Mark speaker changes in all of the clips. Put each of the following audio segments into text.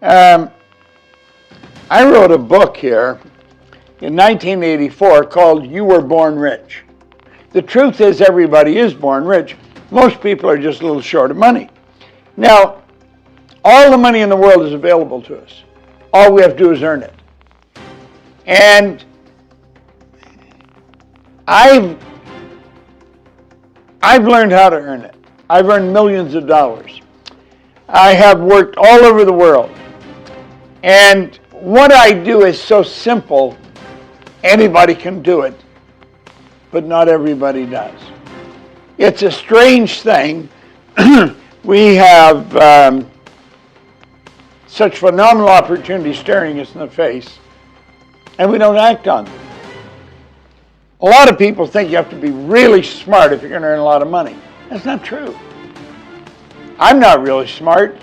Speaker 1: I wrote a book here in 1984 called You Were Born Rich. The truth is everybody is born rich. Most people are just a little short of money. Now, all the money in the world is available to us. All we have to do is earn it. And I've learned how to earn it. I've earned millions of dollars. I have worked all over the world. And what I do is so simple, anybody can do it, but not everybody does. It's a strange thing. We have such phenomenal opportunities staring us in the face, and we don't act on them. A lot of people think you have to be really smart if you're going to earn a lot of money. That's not true. I'm not really smart.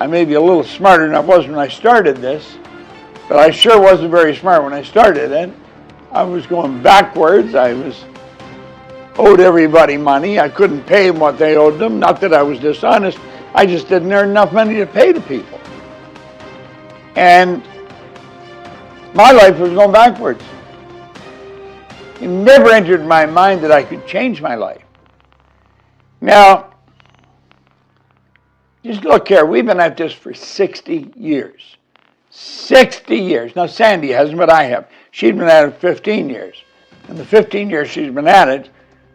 Speaker 1: I may be a little smarter than I was when I started this, but I sure wasn't very smart when I started it. I was going backwards. I owed everybody money. I couldn't pay them what they owed them. Not that I was dishonest. I just didn't earn enough money to pay the people. And my life was going backwards. It never entered my mind that I could change my life. Now, just look here. We've been at this for 60 years. 60 years. Now, Sandy hasn't, but I have. She's been at it 15 years. In the 15 years she's been at it,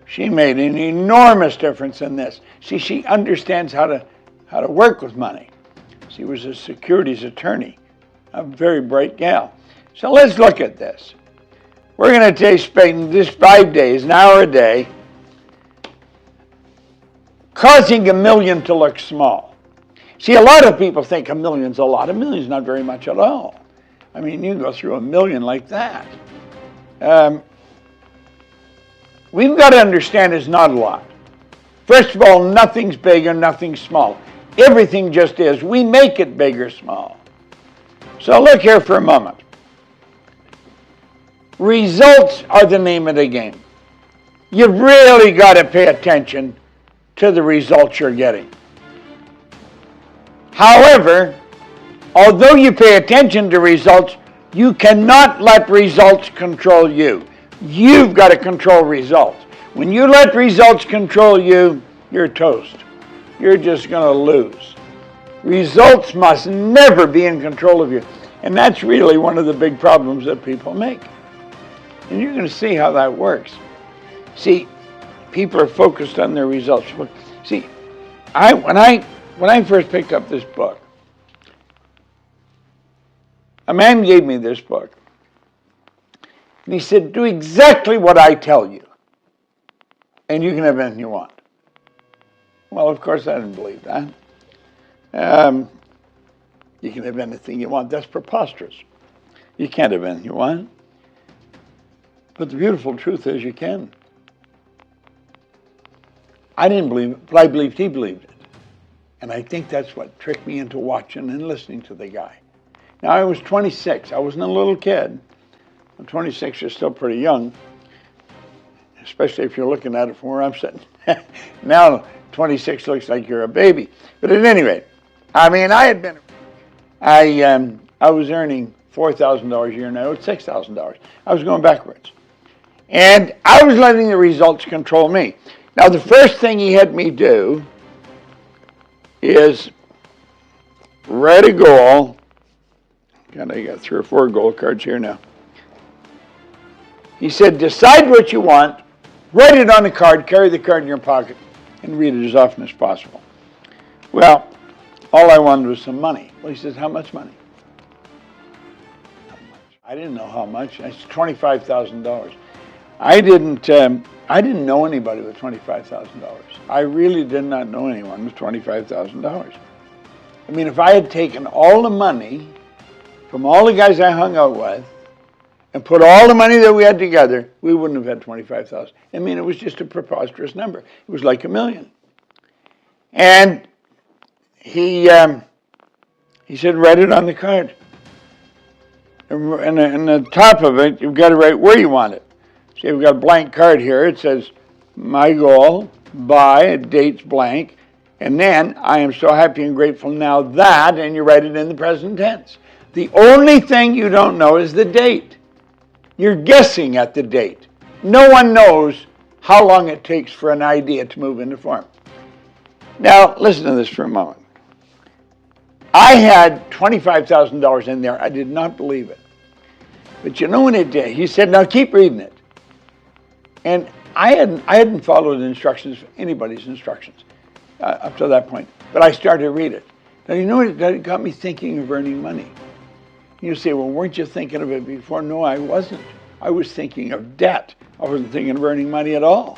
Speaker 1: she made an enormous difference in this. See, she understands how to work with money. She was a securities attorney, a very bright gal. So let's look at this. We're going to spend this 5 days, an hour a day, causing $1 million to look small. See, a lot of people think $1 million's a lot. $1 million's not very much at all. I mean, you can go through $1 million like that. We've got to understand it's not a lot. First of all, nothing's big or nothing's small. Everything just is. We make it big or small. So look here for a moment. Results are the name of the game. You've really got to pay attention to the results you're getting. However, although you pay attention to results, you cannot let results control you. You've got to control results. When you let results control you, you're toast. You're just going to lose. Results must never be in control of you. And that's really one of the big problems that people make. And you're going to see how that works. See, people are focused on their results. See, when I first picked up this book, a man gave me this book. And he said, do exactly what I tell you, and you can have anything you want. Well, of course, I didn't believe that. You can have anything you want. That's preposterous. You can't have anything you want. But the beautiful truth is you can. I didn't believe it, but I believed he believed it. And I think that's what tricked me into watching and listening to the guy. Now, I was 26. I wasn't a little kid. I'm 26, you're still pretty young, especially if you're looking at it from where I'm sitting. Now, 26 looks like you're a baby. But at any rate, I mean, I was earning $4,000 a year, and I owed $6,000. I was going backwards. And I was letting the results control me. Now, the first thing he had me do is write a goal. God, I got 3 or 4 goal cards here now. He said, decide what you want, write it on a card, carry the card in your pocket, and read it as often as possible. Well, all I wanted was some money. Well, he says, how much money? How much? I didn't know how much. It's $25,000. I didn't know anybody with $25,000. I really did not know anyone with $25,000. I mean, if I had taken all the money from all the guys I hung out with and put all the money that we had together, we wouldn't have had $25,000. I mean, it was just a preposterous number. It was like $1 million. And he said, write it on the card. And the top of it, you've got to write where you want it. See, we've got a blank card here. It says, my goal, by, date's blank, And then, I am so happy and grateful now that, and you write it in the present tense. The only thing you don't know is the date. You're guessing at the date. No one knows how long it takes for an idea to move into form. Now, listen to this for a moment. I had $25,000 in there. I did not believe it. But you know what it did? He said, now keep reading it. And I hadn't followed instructions, anybody's instructions, up to that point. But I started to read it. Now, you know what? It got me thinking of earning money. You say, well, weren't you thinking of it before? No, I wasn't. I was thinking of debt. I wasn't thinking of earning money at all.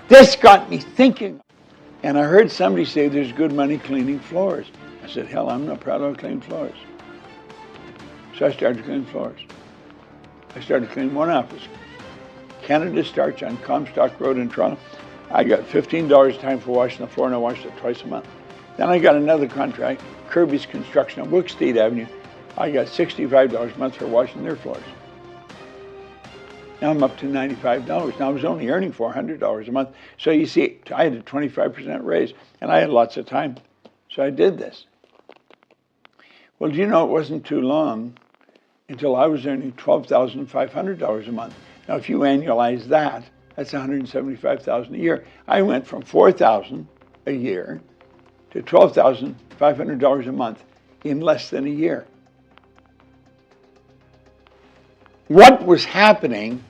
Speaker 1: This got me thinking. And I heard somebody say there's good money cleaning floors. I said, hell, I'm not proud of cleaning floors. So I started cleaning floors. I started cleaning one office. Canada Starch on Comstock Road in Toronto. I got $15 a time for washing the floor, and I washed it twice a month. Then I got another contract, Kirby's Construction on Brook State Avenue. I got $65 a month for washing their floors. Now I'm up to $95. Now I was only earning $400 a month. So you see, I had a 25% raise, and I had lots of time. So I did this. Well, do you know, it wasn't too long until I was earning $12,500 a month. Now, if you annualize that, that's $175,000 a year. I went from $4,000 a year to $12,500 a month in less than a year. What was happening?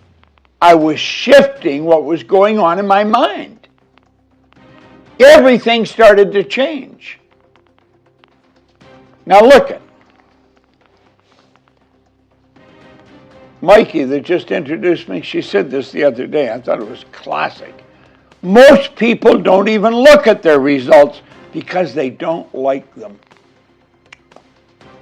Speaker 1: I was shifting what was going on in my mind. Everything started to change. Now look at Mikey that just introduced me. She said this the other day. I thought it was classic. Most people don't even look at their results because they don't like them.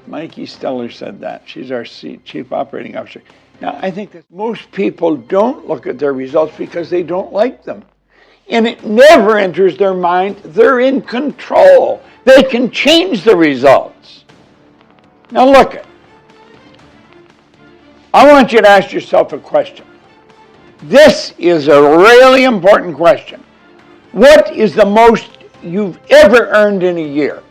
Speaker 1: Mikey Steller said that. She's our Chief Operating Officer. Now, I think that most people don't look at their results because they don't like them. And it never enters their mind. They're in control. They can change the results. Now look at. I want you to ask yourself a question. This is a really important question. What is the most you've ever earned in a year?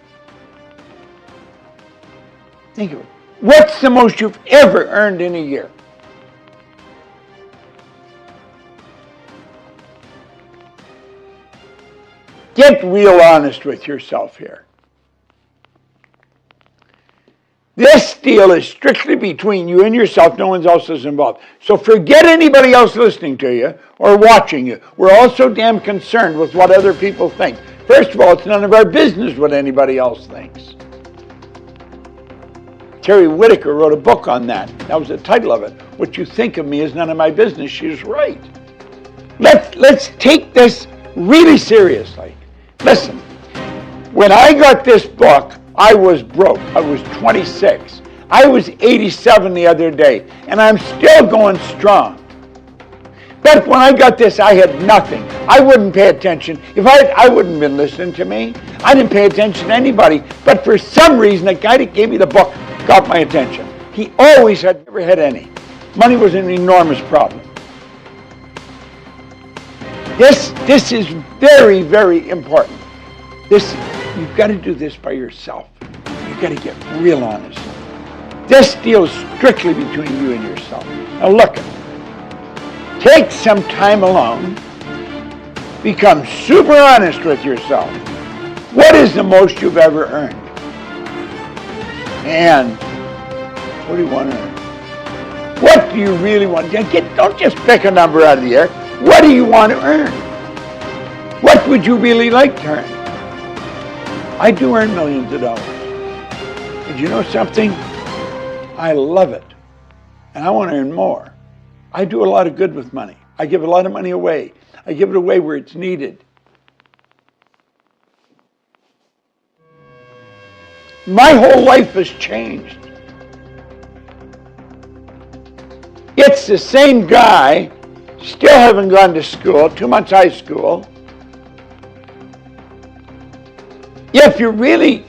Speaker 1: Think of it. What's the most you've ever earned in a year? Get real honest with yourself here. This deal is strictly between you and yourself. No one else is involved. So forget anybody else listening to you or watching you. We're all so damn concerned with what other people think. First of all, it's none of our business what anybody else thinks. Terry Whitaker wrote a book on that. That was the title of it. What you think of me is none of my business. She's right. Let's take this really seriously. Listen, when I got this book, I was broke. I was 26. I was 87 the other day, and I'm still going strong. But when I got this, I had nothing. I wouldn't pay attention. If I wouldn't have been listening to me. I didn't pay attention to anybody. But for some reason, the guy that gave me the book got my attention. He always had, never had any. Money was an enormous problem. This is very, very important. You've got to do this by yourself. You've got to get real honest. This deal is strictly between you and yourself. Now look, take some time alone. Become super honest with yourself. What is the most you've ever earned? And what do you want to earn? What do you really want? Don't just pick a number out of the air. What do you want to earn? What would you really like to earn? I do earn millions of dollars. And you know something? I love it. And I want to earn more. I do a lot of good with money. I give a lot of money away. I give it away where it's needed. My whole life has changed. It's the same guy, still haven't gone to school, 2 months high school. If you really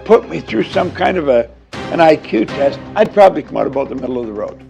Speaker 1: put me through some kind of an IQ test, I'd probably come out about the middle of the road.